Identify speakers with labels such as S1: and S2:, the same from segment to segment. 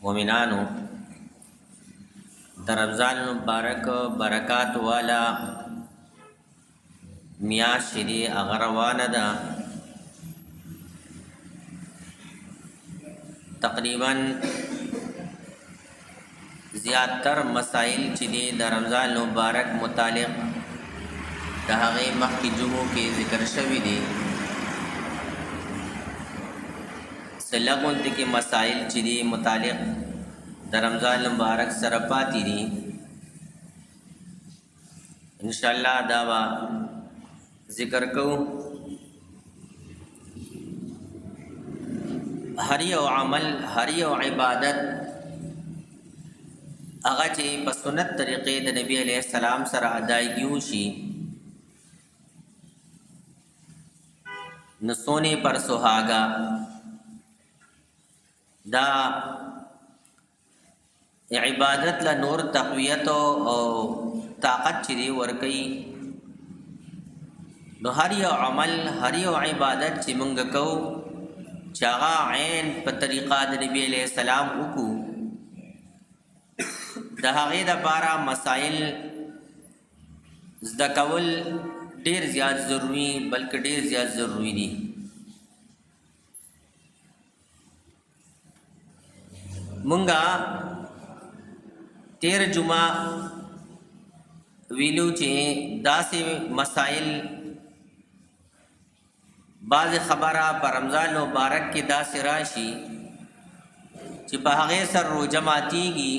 S1: मोमिनानो در رمضان المبارک برکات والا میاشت دی هغه روانه ده. تقریبا زیاتر مسائل چې دی د رمضان المبارک متعلق د هغې مخکې جمعو کې ذکر شوي دي. څه لږ غونتې کې مسائل چې دی متعلق د رمضان المبارک سره پاتې دي. انشاءالله دا به ذکر کوو. هر یو عمل، هر یو عبادت هغه چې په سنت طریقې د نبی علیه السلام سره ادایګي وشي نو سونے پر سہاگا دا عبادت لا نور تقویت او طاقت چری ورکی. نو هر یو عمل، هر یو عبادت چې مونږ کو چې هغه عین په طریقه د نبی علیه السلام وکړو د هغې دپاره مسائل زده کول ډیر زیات ضروری، بلکې ډیر زیات ضروری دي. مونږه تیر جمعه ویلو چې داسې مسائل بعض خبره په رمضان مبارک کې داسې راشي چې په هغې سره روژه ماتیږي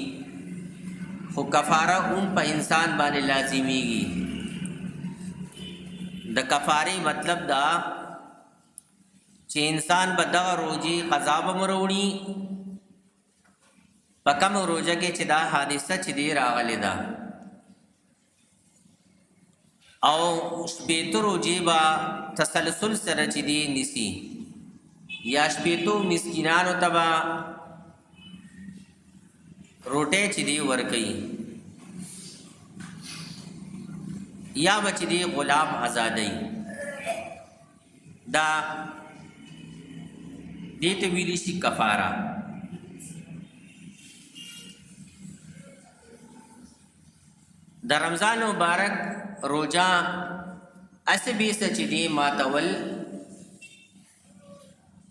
S1: خو کفاره هم په انسان باندې لازمیږي. د کفارې مطلب دا چې انسان به دغه روژې قضا به مروړي په کوم روژه کې چې دا حادثه چې دی راغلی ده، او شپېته روژې به تسلسل سره چې دی نیسي، یا شپېتو مسکینانو ته به روټۍ چې دی ورکوي، یا به چې دی غلام آزادوي. دا دې ته ویلی شي کفاره. د رمضان مبارک روجا اسے بیس چې دی ماتول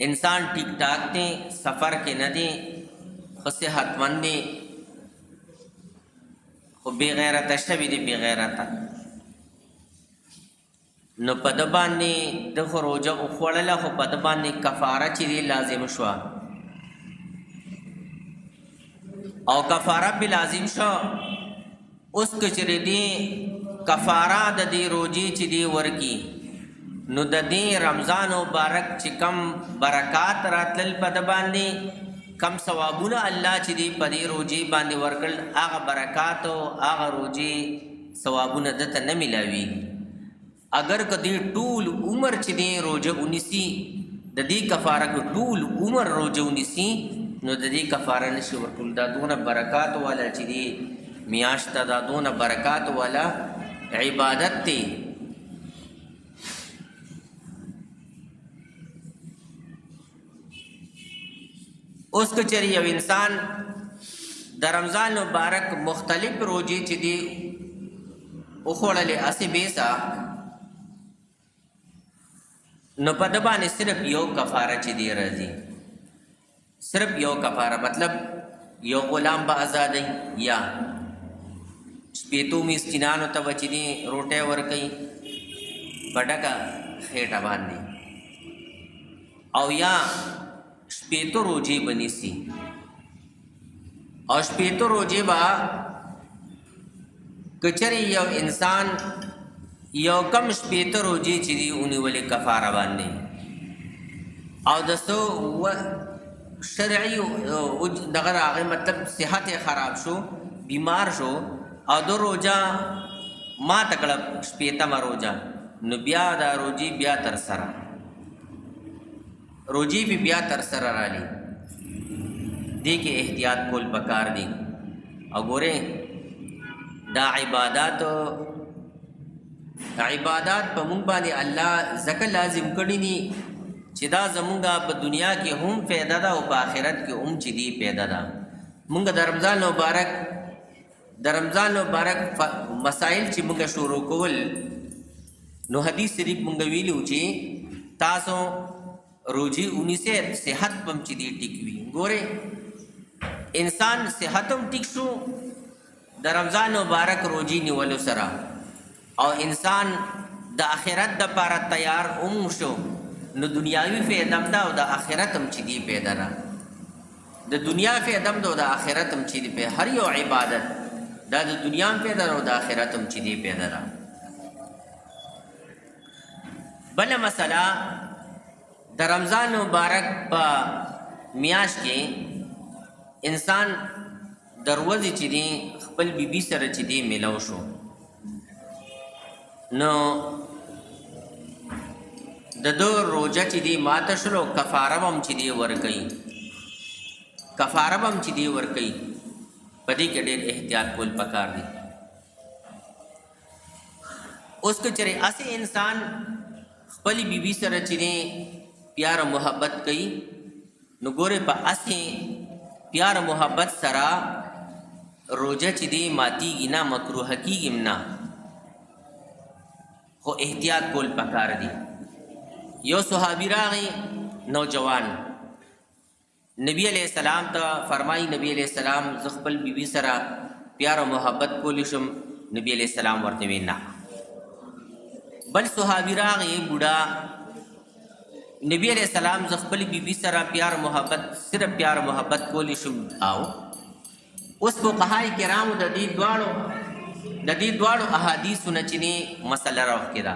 S1: انسان ٹھیک ٹھاک دی، سفر کې نه دی، خو صحتمند دی، خو بې غیرته شوي دی. بې غیرته نو په ده باندې ده خو روژه وخوړله، خو په ده باندې کفاره چې دی لازم شوه، او کفاره پې لازم شو. اوس که چېرې دی کفاره د دې روژې چې دی ورکي نو د دې رمضان مبارک چې کم برکات راتلل په ده باندې، کم ثوابونه الله چې دی په دې روژې باندې ورکړل، هغه برکات او هغه روژې ثوابونه ده ته نه میلاویږي. اگر که دې ټول عمر چې دی روژه ونیسي، د دې کفاره کې ټول عمر روژه ونیسي نو د دې کفاره نشي ورکول. دا دونه برکات والا چې دی میاشت ته، دا دونه برکات والا عبادت دی. اوس که چېرې یو انسان د رمضان مبارک مختلف روژې چې دی وخوړلې هسې بیسه، نو په ده باندې صرف یو کفاره چې دی راځي، صرف یو کفاره. مطلب یو غلام به آزادوي، یا شپېتو مسکینانو ته به چې دی روټۍ ورکوي په ډکه خېټه باندې، او یا شپېتو روژې به نیسي، او شپېتو روژې به که چېرې یو انسان یو کم شپېته روژې چې دي ونیولې کفاره باندې، او د څه شرعي دغه راغی، مطلب صحت یې خراب شو، بیمار شو، او د روژه ماته کړه شپېتمه روژه، نو بیا دا روژې بیا تر سره، روژې به بیا تر سره رالی. دې کې احتیاط کول پکار دی. او ګورې دا عبادات په مونږ باندې الله ځکه لازم کړي دي چې دا زمونږه په دنیا کې هم فایده ده او په آخرت کې هم چې دی پیدا ده. مونږ د رمضان مبارک مسائل چې مونږ شروع کول نو حدیث شریف مونږ ویلو چې تاسو روزي اونیسه صحت پم چې دی ټیک وي ګوره انسان صحتم ټیک شو د رمضان مبارک روزي نیولو سره او انسان د آخرت د لپاره تیار شو نو دنیاوي فایده دا او د آخرت هم چې دی پیدا را د دنیا فایده دا او د آخرت هم چې دی په هر یو عبادت دا د دنیا پیدا او د آخرت هم چې دی پیدا را بل مسله د رمضان مبارک په میاشت کې انسان دروازې چې دی خپل بیبي سره چې دی ملاو شو نو د دو روزه چې دی ماته شلو کفاره هم چې دی ورکوي په دې کې ډېر احتیاط کول پکار دی اوس که چېرې اسې انسان خپل بیبي سره چې دی پیار محبت کوي نو ګوره په اسې پیار محبت سره روزه چې دی ماتیږي نه مکروه کېږي نه خو احتیاط کول پکار دی یو صحابي راغی نوجوان نبی علیہ السلام ته فرمایي نبی علیہ السلام زه خپل بیبي سره پیار او محبت کولی شم نبی علیہ السلام ورته وی نه بل صحابي راغی بوډا نبی علیہ السلام زه خپل بیبي سره پیار محبت صرف پیار محبت کولی شم او اوس فقهای کرامو د دې دواړو احادیثو نه چې مسله راوښتې ده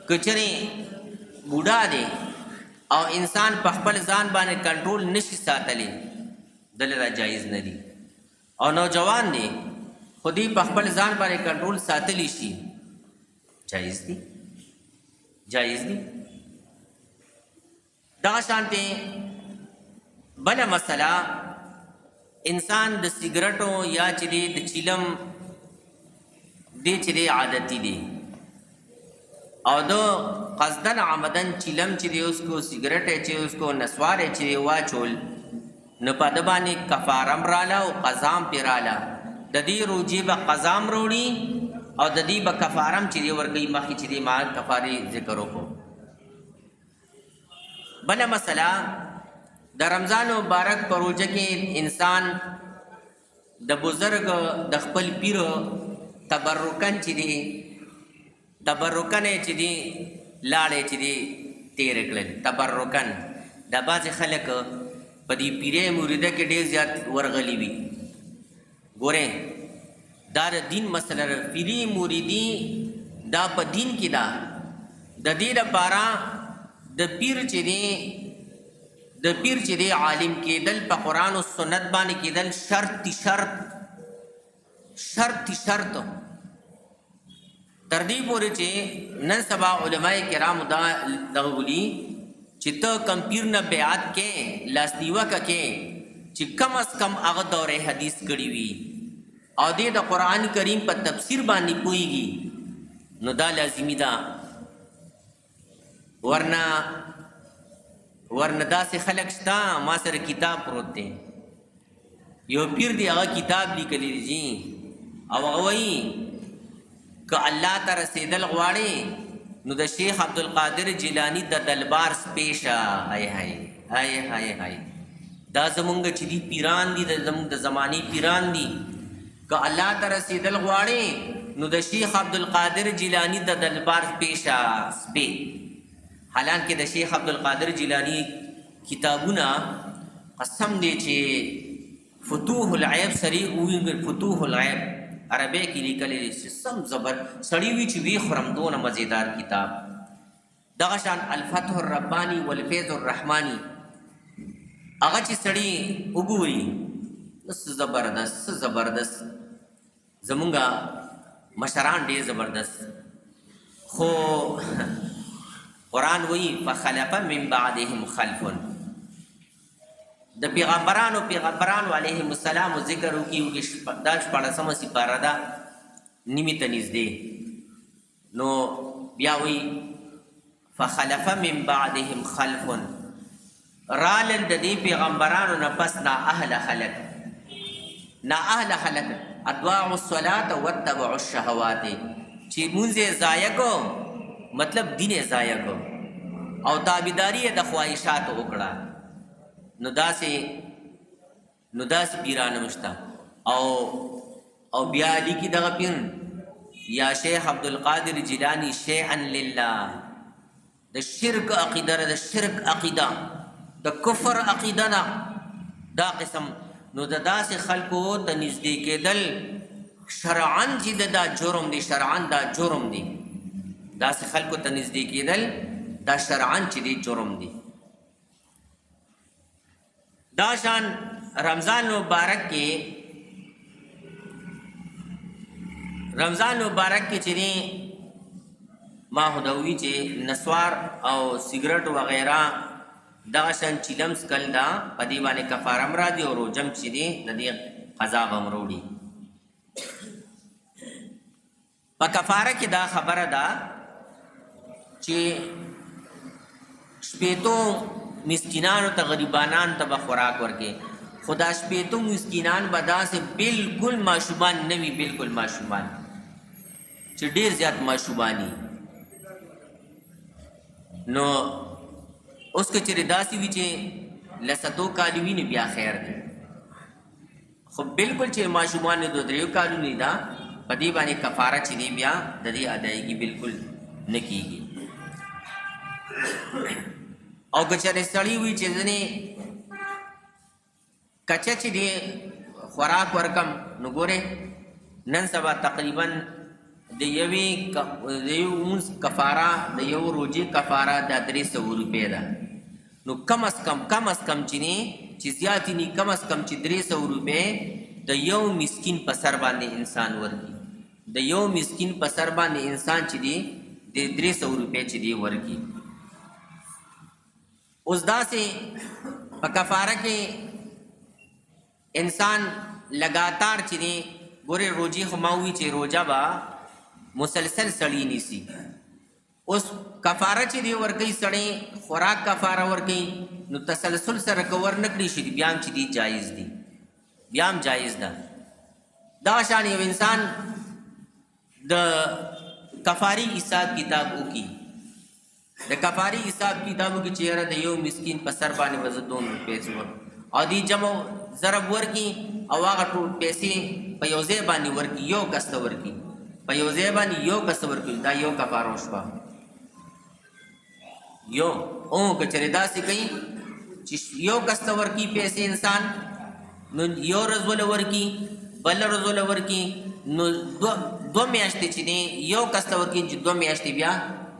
S1: که چېرې بوډا دی او انسان په خپل ځان باندې کنټرول نشي ساتلی دله دا جایز نه دي او نوجوان دی خو دی په خپل ځان باندې کنټرول ساتلی شي جایز دي دغه شانتې بله مسله انسان د سیګرټو یا چې دی د چیلم دی چې دی عادتي دی او دو قصدن عمدن چیلم چې دی اوس کو سیګرټ چې اوس کو نسوار چې دی واچول نو په د باندې کفارم رااله او قضام پې رااله د دې روزې به قضام وروړي او د دې به کفارم چې دی ورکوي مخکې چې دی ما کفارې ذکر وکړو بله مسله د رمضان مبارک په روزه کې انسان د بزرګ د خپل پیر تبرکن چې دی چې دی لاړې چې دی تیرې کړل تبرکن د بعضې خلک په دې پیرې مریده کې ډېر زیات ورغلي وي ګورې دا د دین مسله ده پیرې مریدي دا په دین کې ده د دې لپاره د پیر چې دی عالم کېدل په قرآن او سنت باندې کېدل شرط تر دې پورې چې نن سبا علماء کرامو دغه ولي چې ته کم پیر نه بیعت کې لاس نیوکه کې چې کم از کم هغه دوره حدیث کړي وي او دې د قرآن کریم په تفسیر باندې پوهیږي نو دا لازمي ده ورنه داسې خلک شته ما سره کتاب پروت دی یو پیر دی هغه کتاب لیکلی دی او هغه وایي که الله ته رسېدل غواړې نو د شیخ عبدالقادر جیلانی د دلبار سپیشه هاي دا زمونږ چې دي پیران دي زمونږ د زمانې پیران دي که الله ته رسېدل غواړې نو د شیخ عبدالقادر جیلانی د دلبار سپیشه سپی حالانکه د شیخ عبدالقادر جیلانی کتابونه قسم دی چې فتوح العیب سری وینګل فتوح العیب عربی کې لیکلی دی سم زبر سړی وي چې وی خورم دونه مزیدار کتاب دغه شان الفتح الربانی والفیض الرحمانی هغه چې سړی وګوري زبردست زمونږه مشران ډېر زبردست خو قرآن وی فخلف من بعدهم خلف د پیغمبرانو علیهم السلام ذکر وکي دا 14مه سپاره ده نیمې ته نږدې نو بیا وی فخلف من بعدهم خلف رالل د دې پیغمبرانو نه پس نا اهل خلق نا اهل خلق اضاعوا الصلاة واتبعوا الشهوات چې مونږ ضایع کو مطلب دین ضایع کو او تابعداري د خواهشات وکړه نو داسې پیران مشتا او بیا لیکي دغه پیر یا شیخ عبدالقادر جیلانی شیئا لله د شرک عقیده د شرک عقیده د کفر عقیده دا قسم نو د داسې خلکو ته نږدې کېدل شرعاً چې دا جرم دی شرعاً دا جرم دی داسې خلکو ته نږدې کېدل دا شرعاً چې دی جرم دی دا شان رمضان مبارک کې چې دی ما خداوی چې نسوار او سیګریټ وغیرہ دغه شان چیلم سکل دا په دې باندې کفاره مرادي او روجم چې دی د دې قضا به مروړي په کفاره کې دا خبره ده چې شپېتو مسکینانو ته غریبانان ته به خوراک ورکې خدا شپېتو مسکینان به داسې بالکل ماشومان نه وي بالکل ماشومان چې ډېر زیات ماشومانی نو اوس که چېرې داسې وي چې لسدو کالو وي نو بیا خیر دی خو بالکل چې ماشومان د دریو کالو نه ده په دې باندې کفاره چې دی بیا د دې ادایګي بالکل نه کېږي او که چېرې سړی وي چې ځینې کچه چې دی خوراک ورکم نو ګورې نن سبا تقریبا د یوې اونس کفاره د یو روجې کفاره د 300 روپۍ ده نو کم از کم چې نه چې زیاتې نه کم از کم چې 300 روپۍ د یو مسکین په سر باندې انسان ورکي د یو مسکین په سر باندې انسان چې دی د 300 روپۍ چې دی ورکي اوس داسې په کفاره کې انسان لګاتار چې دی ګورې روجې خو ما ووي چې روجه به مسلسل سړی نیسی اوس کفاره چې دی ورکوي سړی خوراک کفاره ورکوي نو تسلسل سره که ور نه کړي شي بیا هم چې دی جایز دی بیا هم جایز ده دغه شان یو انسان د کفاري حساب کتاب وکړي د کفاري حساب کتاب وکړي چې یاره د یو مسکین په سر باندې به زه 2 روپۍ او دی جمع ضرب ورکړي او هغه ټول پیسې په یو ځای باندې ورکړي یو کس ته ورکړي په یو ځای باندې یو کس ورکړي دا یو کفاره وشوه یو او که چېرې داسې کوي چې یو کس ته ورکړي پیسې انسان نو یو ورځ وله ورکړي بله ورځ وله ورکړي نو 2 میاشتې چې دی یو کس ته ورکړي چې 2 میاشتې بیا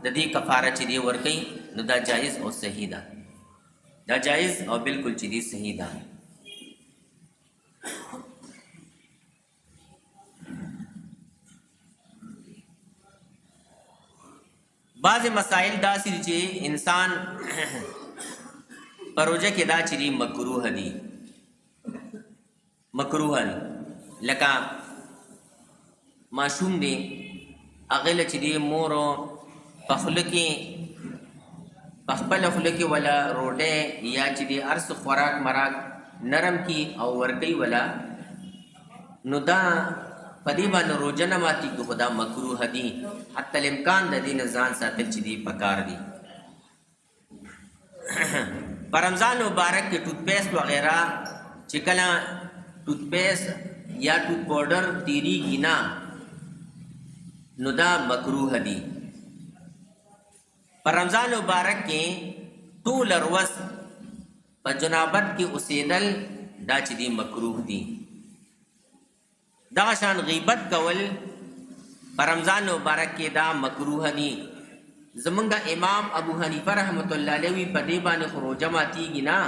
S1: د دې کفاره چې دی ورکوي نو دا جایز او صحیح ده دا جایز او بالکل چې دی صحیح ده بعض مسائل داسې چې انسان پروژه کې دا چې دی مکروه دي لکه معشوم دی هغې له چې دی مورو په خوله کې په خپله خوله کې ولا روډۍ یا چې دی هر څه خوراک مراک نرم کی او ورکوي ولا نو دا په دې باندې روژه نه ماتېږي خو دا مکروه دي حتی الامکان د دې نه ځان ساتل چې دی پکار دي په رمضان مبارک کې ټوت پیسټ وغیرہ چې کله ټوت پیسټ یا ټوت پاوډر تیریږي نه نو دا مکروه دي په رمضان مبارک کې ټول ورځ په جنابت کې اوسېدل دا چې دی مکروه دي دغه شان غیبت کول په رمضان مبارک کې دا مکروه دي زمونږ امام ابو حنیفه رحمت الله علیه وی په دې باندې خو روژه ماتېږي نه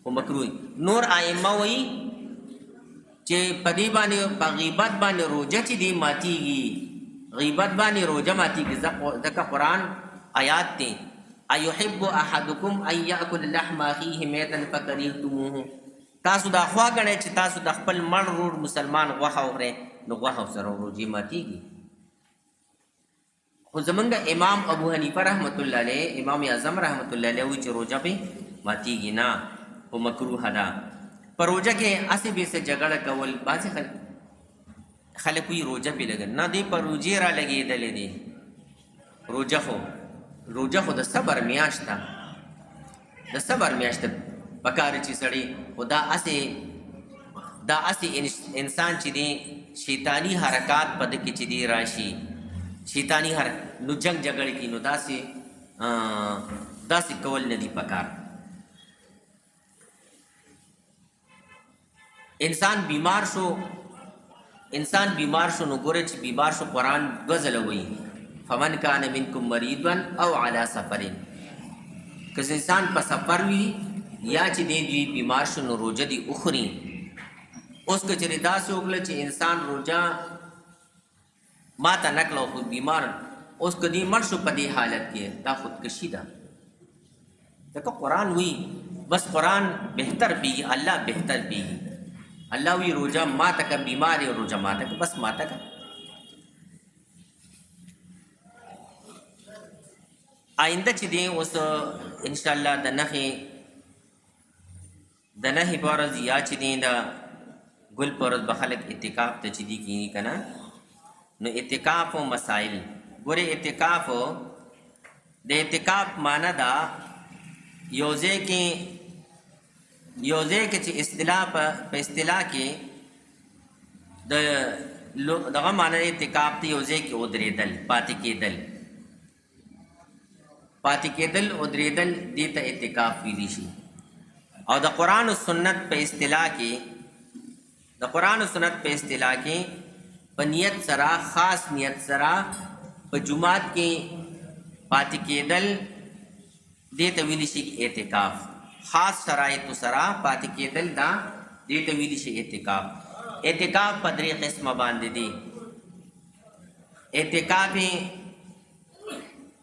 S1: خو مکروه نور ائمه وایي چې په دې باندې په غیبت باندې روژه چې دی ماتېږي غیبت باندې روژه ماتېږي ځکه قرآن آیات دی ایحب احدکم ان یاکل لحم اخیه میتا فکریهتموه تاسو دا خوا ګڼئ چې تاسو د خپل مړ رور مسلمان غوښه وخورئ نو غوښه سره روژې ماتېږي خو زمونږ امام ابو حنیفه رحمت الله علیه امام اعظم رحمت الله علیه وایي چې روژه پې ماتېږي نه خو مکروه ده پر روجه کې اسی به سه جګړه کول باسي خلک کوئی روجه پی لګن نه دی پر روجه را لګېدلې دي روجه خو د صبر میاشت ده د صبر میاشت پکار چې سړی خدا اسی انسان چې دی شیطانی حرکات پد کې چې دی راشي شیطانی نو جنگ جګړه کې نو داسې کول نه دی پکار انسان بیمار شو نو ګوره چې بیمار شو قرآن غزل وایي فمن کان منکم مریضا او علی سفر که انسان په سفر وي یا چې دی بیمار شو نو روجه دی اخري اوس که چېرې داسې وکړه چې انسان روجه ما ته نکړه خو بیمار اوس که دی مړ شو په دې حالت کې دا خودکشي ده ځکه قرآن وی بس قرآن بهتر پیږي الله بهتر پیږي الله وی روجه ما ته که بیمار یې روجه ما ته که بس ما ته که آینده چې دی اوس انشاءالله د نښې په ورځ یا چې دی د ګل په ورځ به خلک اعتکاف ته چې دی کېږي که نه نو اعتکاف و مسائل ګورې د اعتکاف معنی ده یو ځای کې چې په اصطلاح کې دغه معنی اعتکاف ته یو ځای کې ودرېدل پاتې کېدل ودرېدل دې ته اعتکاف ویلی شي او د قرآن و سنت په اصطلاح کې په نیت سره خاص نیت سره په جمعات کې پاتې کېدل دې ته ویلی شي اعتکاف خاص شرایطو سره پاتې کېدل دا دې ته ویلی شي اعتکاف په درې قسمه باندې دي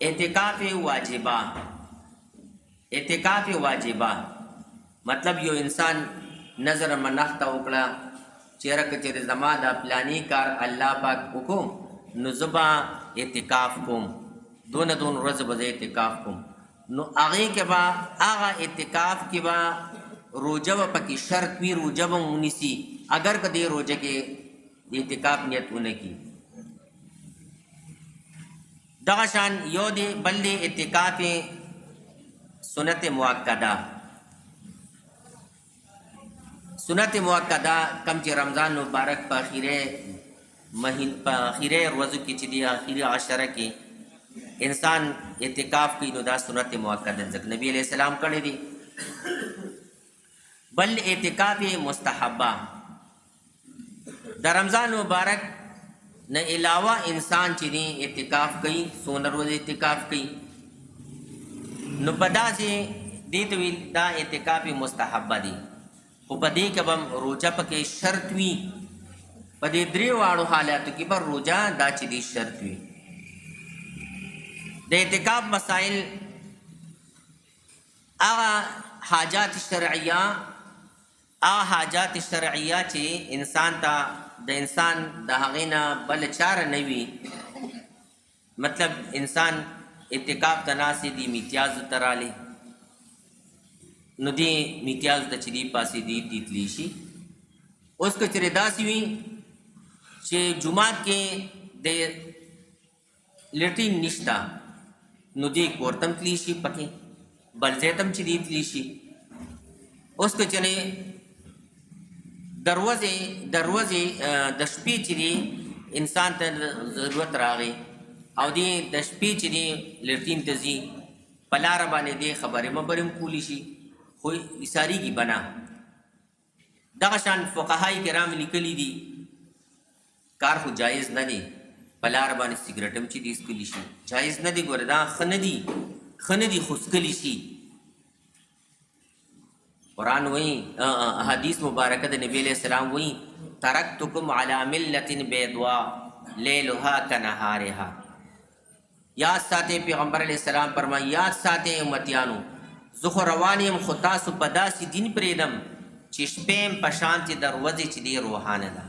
S1: اعتکاف واجبه مطلب یو انسان نظر منخته وکړه چیرې کچېرې زما دا پلانی کار الله پاک وکړو نو زه به اعتکاف کوم دونه ورځې به زه اعتکاف کوم نو هغې کې به هغه اعتکاف کې به روجه به پکې شرط وي روجه به ونیسي اگر که دې روجه کې د اعتکاف نیت ونه کړي دغه شان یو دی بل دی اعتکاف سنت موقته کم چې رمضان مبارک په اخیره ورځو کې چې دی اخیری عشره کې انسان اعتکاف کوي نو دا سنت موقته ځکه نبی علیہ السلام کړی دی بل اعتکاف مستحبه د رمضان مبارک نه علاوه انسان چې دی اعتکاف کوي څونه ورځې اعتکاف کوي نو په داسې دې ته ویل دا اعتکاف مستحبه دی خو په دې کې به روجه پکې شرط وي په دې درې واړو حالاتو کې به روجه دا چې دی شرط وي د اعتکاف مسائل هغه حاجات شرعیه چې انسان ته د انسان د هغې نه بل چاره نه وي مطلب انسان اعتکاف ته ناست دی میتیازو ته رالی نو دی میتیازو ته چې دی پاسې دی تلی شي اوس که چېرې داسې وي چې جومات کې د لیټرین نشته نو دی کور ته هم تلی شي پکې بل ځای ته هم چې دی تلی شي اوس که چېرې دروازې د شپې چې دی انسان ته ضرورت راغی او دی د شپې چې دی لیټرین ته ځي په لاره باندې دی خبرې مبرې هم کولی شي خو ایساریږي بنا دغه شان فقهای کرام لیکلي دي کار خو جایز نه دی په لاره باندې سګرټ هم چې دی څکلی شي جایز نه دی ګوره دا ښه نه دي خو څکلی شي قرآن وایي حدیث مبارکه د نبی علیہ السلام وایي ترکتکم علی ملت بیضوا لیلها کنهارها یاد ساتئ پیغمبر علیہ السلام فرمایي یاد ساتئ امتیانو زه خو روان یم خو تاسو په داسې دین پرېږدم چې شپې هم په شانتې د ورځې چې دی روحانه ده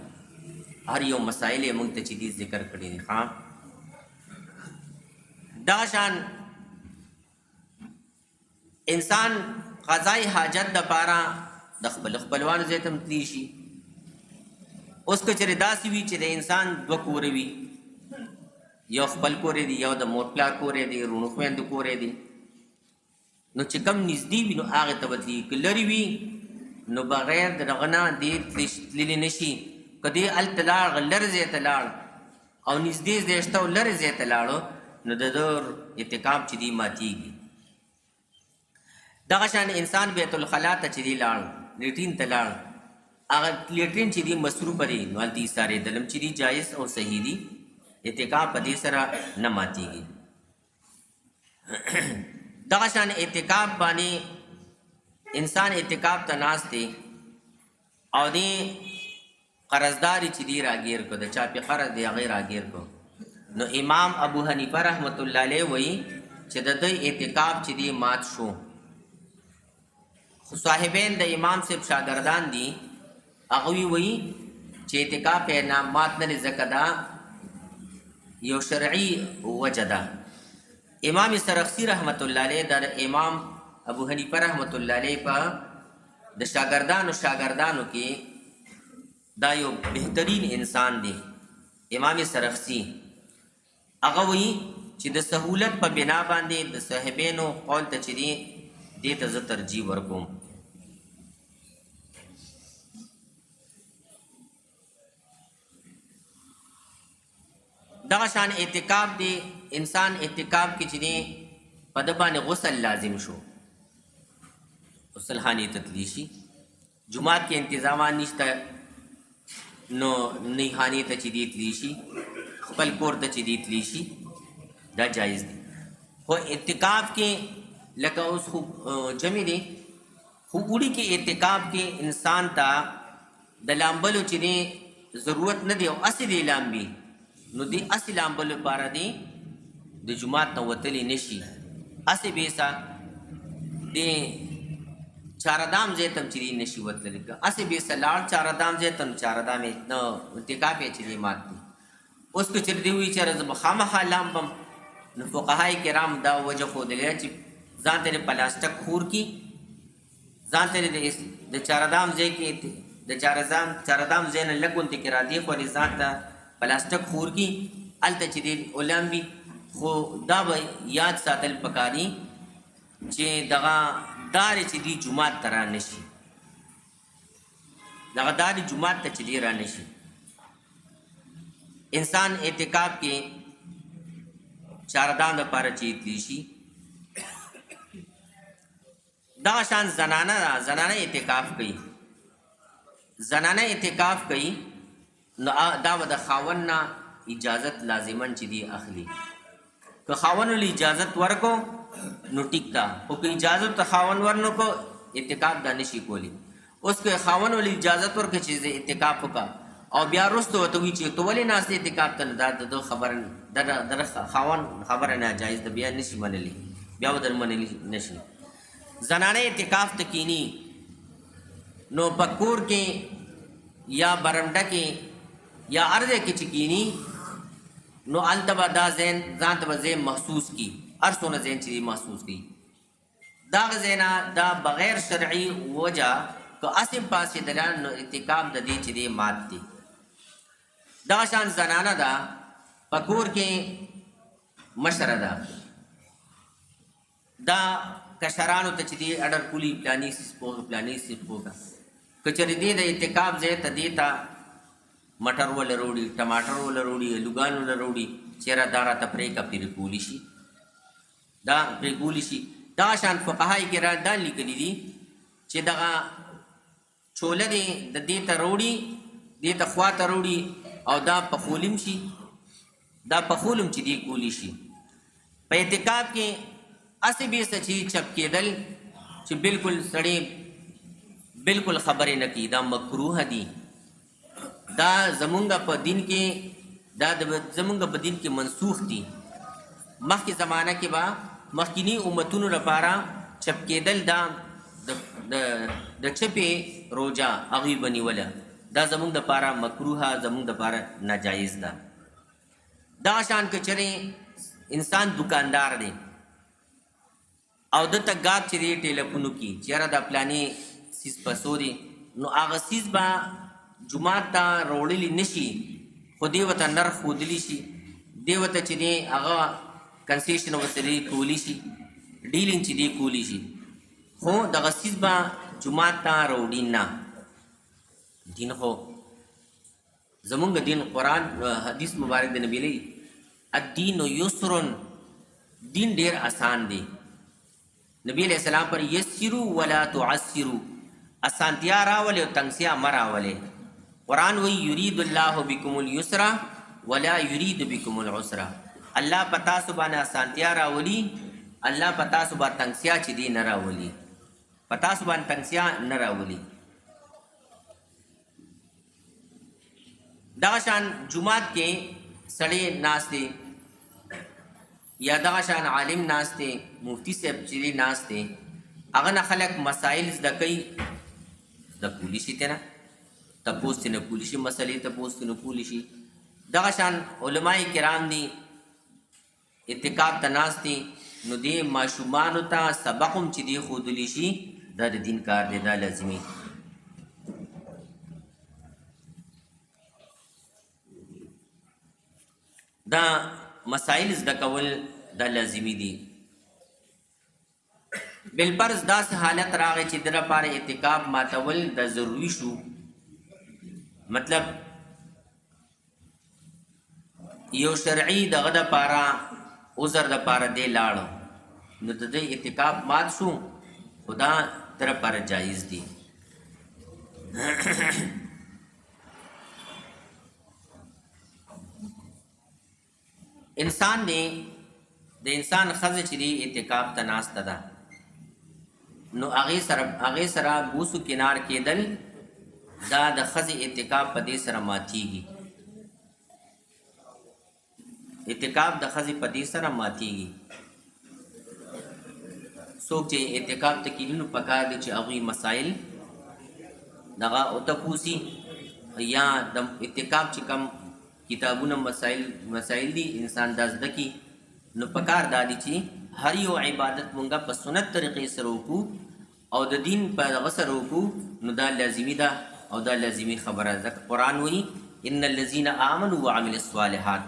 S1: هر یو مسایل یې موږ ته چې دی ذکر کړي دي دغه شان انسان قضای حاجت دپاره د خپل خپلوانو ځای ته هم تللی شي. اوس که چېرې داسې وي چې د انسان دوه کوره وي، یو خپل کور دی، یو د مور پلار کور دی، رونو خویندو کور دی، نو چې کم نږدې وي نو هغې ته به تلي. که لرې وي نو بغیر د دغه نه دې تللی نه شي. که دې هلته لاړ لرې ځای ته لاړ او نږدې ځای شته او لرې ځای ته لاړو نو د ده اعتکاف چې دی ماتېږي. دغه شان انسان بیت الخلا ته چې دی لاړ، لیټرین ته لاړ، هغه لیټرین چې دی مصروفه دی نو هلته ایسارېدل هم چې دی جایز او صحیح دی، اعتکاف په دې سره نه ماتېږي. دغه شان اعتکاف باندې انسان اعتکاف ته ناست دی او دې قرضداري چې دی راګیر کو، د چا پې قرض دی هغې راګیر کو، نو امام ابو حنیفه رحمت الله علیه وایي چې د دوی اعتکاف چې دی مات شو. خو صاحبین د امام صاحب شاګردان دي، هغوی وایي چې اعتکاف یې مات نه دی، ځکه دا یو شرعي وجه ده. امام سرخسی رحمت الله علیه د امام ابو حنیفه رحمت الله علیه په د شاګردانو کې دا یو بهترین انسان دی. امام سرخسی هغه وایي چې د سهولت په بنا باندې د صاحبینو قول ته چې دی دې ته زه ترجیح ورکوم. دغه شان اعتکاف دی، انسان اعتکاف کې چې دی په ده باندې غسل لازم شو، غسل خانې ته تللی شي. جومات کې انتظامات نشته نو نی خانې ته چې دی تللی شي، خپل کور ته چې دی تللی شي، دا جایز دی. خو اعتکاف کې لکه اوس خو جمع دی، خو اوړي کې اعتکاف کې انسان ته د لامبلو چې دی ضرورت نه دی او هسې دی لامبي، نو دی هسې لامبلو لپاره دی د جومات نه وتلی نه شي. هسې بیسه د چاردام ځای ته هم چې دی نه شي وتلی، که هسې بیسه لاړ چاردام ځای ته نو چاردام یې نو اعتکاف یې چې دی مات دی. اوس که چېرې دی وایي چې زه به خامخا لامبم، نو فقهای کرام دا وجه ښودلې چې ځان ته پلاستیک خور کی، ځان ته د چاردام ځای کې د چاردام ځای نه لږ غونتې کې را دی خورې ځان ته پلاستیک خور کی، هلته چې دی ولامبي. خو دا به یاد ساتل پکاري چې دغه دارې چې دی جومات ته را نه شي، دغه دارې جومات ته چې دی را نه شي. انسان اعتکاف کې چاردام دپاره چې تللی شي. دغه شان زنانه ده، زنانه اعتکاف کوي، زنانه اعتکاف کوي نو دا به د خاوند نه اجازت لازمن چې دی اخلي. که خاوند ولې اجازت ورکو نو ټیک ده، خو که اجازت ته خاوند ورنکو اعتکاف دا نشي کولی. اوس که خاوند ولې اجازت ورکړي چې زه اعتکاف وکړه او بیا وروسته ورته وایي چې ته ولې ناست اعتکاف ته، دا د خبره د خاوند خبره ناجایز ده، بیا نشي منلی، بیا به در منلی نشي. زنانه اعتکاف ته کینی نو په کور کې یا برنډه کې یا هر ځای کې چې کینی نو هلته به دا ذهن ځان ته به ذهن محسوس کي، هر څونه ذهن چې محسوس کي. دغه ځای نه دا بغیر شرعي وجه که هسې پاسېدله نو اعتکاف د دې چې دی مات دی. دغه شان زنانه ده په کور کې مشره ده، دا کشرانو ته چې دی اډر کولی پلاني سپوږه پلاني سپوږه، که چېرې دی د اعتکاف ځای ته دی ته مټر وله روړي، ټماټر وله روړي، الوګان وله روړي، چېرې دا راته پرېږه پرې کولی شي، دا پرې کولی شي. دغه شان فقهای کرام دا لیکلي دي چې دغه چوله دی د دې ته روړي، دې ته خوا ته روړي او دا پخولم شي، دا پخولم چې دی کولی شي. په اعتکاف کې هسې بیسه چې چپ کېدل چې بالکل سړی بالکل خبرې نه کړي، دا مکروه دي. دا زمونږ په دین کې منسوخ دي. مخکې زمانه کې به مخکینی امتونو لپاره چپ کېدل دا د چپې روجه هغوی به نیوله، دا زمونږ دپاره مکروه، زمونږ دپاره ناجایز ده. دغه شان که چېرې انسان دکاندار دی او دته ګاب چې دی ټیلیفون وکړي چې یاره دا پلانې سیز پسو دی نو هغه سیز به جومات ته راوړلی نشي خو دې ورته نرخ ښودلی شي دې ورته چې دی هغه کنسیشن ورسره کولی شي ډیلینګ چې دی کولی شي خو دغه سیز به جومات ته راوړي نه دین خو زمونږ دین قرآن حدیث مبارک د نبی علیه الدین یسرن دین ډیر آسان دی نبی علیہ السلام پر یسرو ولا تعسرو اسانتیا راولے او تنگسیا مراولے قرآن وی یرید اللہ بکم اليسر ولا یرید بکم العسر اللہ پتا سبحانہ اسانتیا راولی اللہ پتا سبحانہ تنگسیا چی دی نراولی پتا سبحانہ تنگسیا نراولی دغشان جماعت کے سڑے ناستے یا دغشان عالم ناستے مفتی صاحب چلی ناستے اغن خلق مسائل زدکی زدکولی شی تینا تپوس تینا کولی شی مسئلے تپوس تینا کولی شی دغشان علماء کرام دی اتقاب تناستے نو دی معشومانو تا سبقم چی دی خودلی شی دا دین کار دی دا لازمی دا مسائل زده کول دا لازمی دی بالفرض داس حالت راغی چې در لپاره اعتکاف ماتول د ضروری شو مطلب یو شرعي دغه د لپاره عذر د لپاره دی لاړو نو د اعتکاف مات شو خدا در لپاره جایز دی انسان نے د انسان خزه چې دی اعتکاف ته ناسته ده نو هغې سره بوسو کنار کېدل دا د خزې اعتکاف په دې سره ماتیږي اعتکاف د خزې په دې سره ماتیږي څوک چې اعتکاف ته کېږي نو پکار دی چې هغوی مسایل دغه وتپوسي یا د اعتکاف چې کم کتابونه مسائل دی انسان دا زده کی نو پکار دادی چې هر یو عبادت مونږه په سنت طریقې سره وکړو او د دین په دغه سره وکړو نو دا لازمي ده او دا لازمي خبره ده قرآن وایي ان الذين آمنوا وعملوا الصالحات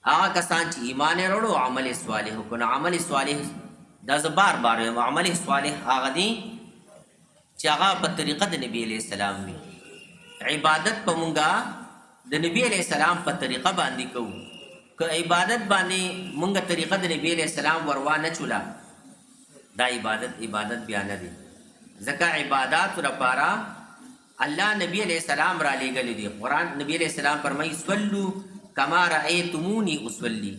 S1: هغه کسان چې ایمان یې وروړو او عمل صالح وکړو نو عمل صالح دا زه بار بار وایم عمل صالح هغه دی چې هغه په طریقه د نبی علیه السلام وي عبادت په مونږه د نبی علیہ السلام په طریقه باندې کوو که عبادت باندې مونږه طریقه د نبی علیہ السلام وروا نه چولا دا عبادت بیا نه دی ځکه عبادات لپاره الله نبی علیہ السلام را لېږلی دی قرآن نبی علیہ السلام فرمایي صلو کما رأیتمونی اصلي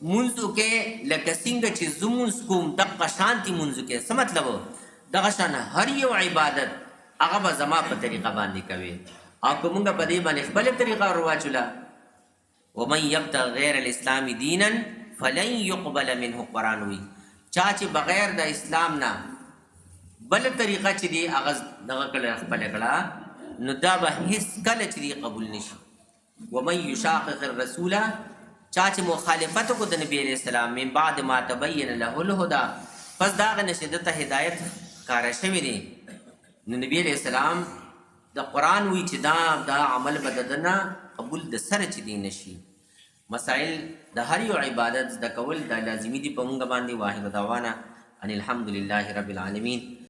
S1: مونځ وکړئ لکه څنګه چې زه مونځ کوم دقه شانتې مونځ وکړئ څه مطلب دغه شان هر یو عبادت هغه به زما په طریقه باندې کوي او که مونږ په دې باندې خپله طریقه ورواچوله ومن یبتغ غیر الاسلام دینا فلن یقبل منه قرآن وی چا چې بغیر د اسلام نه بل طریقه چې دی هغه دغه کړه خپله کړه نو دا به هېڅ کله چې دی قبول نشي ومن یشاقق الرسول چا چې مخالفت وکړو د نبي علیه السلام من بعد ما تبین له الهدى پس د هغه نه چې دته هدایت ښکاره شوی دی نو نبي علیه السلام د قرآن وی چې دا عمل به د ده نه قبول د سره چې دی نشي مسائل د هر یو عبادت زده کول دا لازمي دي په مونږ باندې واحد دعوانا ان الحمد لله رب العالمین